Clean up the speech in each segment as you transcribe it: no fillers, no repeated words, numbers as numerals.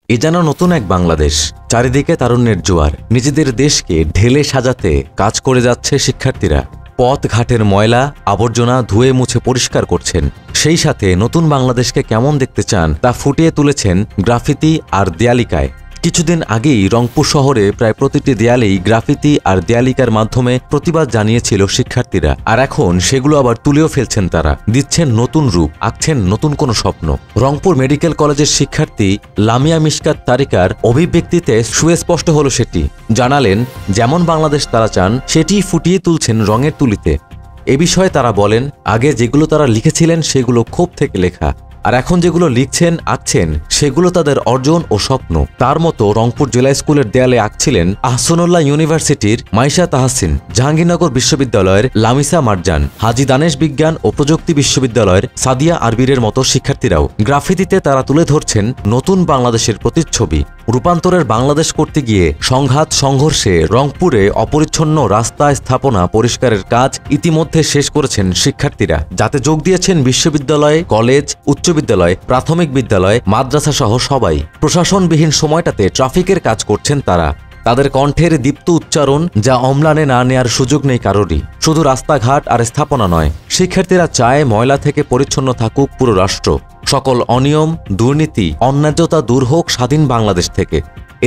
এ যেন নতুন এক বাংলাদেশ, চারিদিকে তারুণ্যের জোয়ার। নিজেদের দেশকে ঢেলে সাজাতে কাজ করে যাচ্ছে শিক্ষার্থীরা। পথ ঘাটের ময়লা আবর্জনা ধুয়ে মুছে পরিষ্কার করছেন। সেই সাথে নতুন বাংলাদেশকে কেমন দেখতে চান তা ফুটিয়ে তুলেছেন গ্রাফিতি আর দেয়ালিকায়। কিছুদিন আগেই রংপুর শহরে প্রায় প্রতিটি দেয়ালেই গ্রাফিতি আর দেয়ালিকার মাধ্যমে প্রতিবাদ জানিয়েছিল শিক্ষার্থীরা। আর এখন সেগুলো আবার তুলেও ফেলছেন তারা, দিচ্ছেন নতুন রূপ, আঁকছেন নতুন কোনো স্বপ্ন। রংপুর মেডিকেল কলেজের শিক্ষার্থী লামিয়া মিশকাত তারিকার অভিব্যক্তিতে সুস্পষ্ট হলো সেটি। জানালেন যেমন বাংলাদেশ তারা চান সেটিই ফুটিয়ে তুলছেন রঙের তুলিতে। এ বিষয়ে তারা বলেন, আগে যেগুলো তারা লিখেছিলেন সেগুলো ক্ষোভ থেকে লেখা, আর এখন যেগুলো লিখছেন আঁকছেন সেগুলো তাদের অর্জন ও স্বপ্ন। তার মতো রংপুর জেলা স্কুলের দেয়ালে আঁকছিলেন আহসানুল্লাহ ইউনিভার্সিটির মাইশা তাহসিন, জাহাঙ্গীরনগর বিশ্ববিদ্যালয়ের লামিসা মারজান, হাজী দানেশ বিজ্ঞান ও প্রযুক্তি বিশ্ববিদ্যালয়ের সাদিয়া আরবিরের মতো শিক্ষার্থীরাও। গ্রাফিতিতে তারা তুলে ধরছেন নতুন বাংলাদেশের প্রতিচ্ছবি। রূপান্তরের বাংলাদেশ করতে গিয়ে সংঘাত সংঘর্ষে রংপুরে অপরিচ্ছন্ন রাস্তা স্থাপনা পরিষ্কারের কাজ ইতিমধ্যে শেষ করেছেন শিক্ষার্থীরা, যাতে যোগ দিয়েছেন বিশ্ববিদ্যালয়, কলেজ, উচ্চ বিদ্যালয়, প্রাথমিক বিদ্যালয়, মাদ্রাসা সহ সবাই। প্রশাসনবিহীন সময়টাতে ট্রাফিকের কাজ করছেন তারা। তাদের কণ্ঠের দীপ্ত উচ্চারণ যা অম্লানে না নেয়ার সুযোগ নেই কারোরই। শুধু রাস্তাঘাট আর স্থাপনা নয়, শিক্ষার্থীরা চায় ময়লা থেকে পরিচ্ছন্ন থাকুক পুরো রাষ্ট্র। সকল অনিয়ম, দুর্নীতি, অন্যায্যতা দূর হোক স্বাধীন বাংলাদেশ থেকে।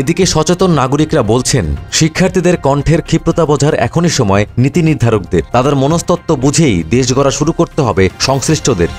এদিকে সচেতন নাগরিকরা বলছেন, শিক্ষার্থীদের কণ্ঠের ক্ষিপ্রতা বোঝার এখনই সময় নীতি নির্ধারকদের। তাদের মনস্তত্ত্ব বুঝেই দেশ গড়া শুরু করতে হবে সংশ্লিষ্টদের।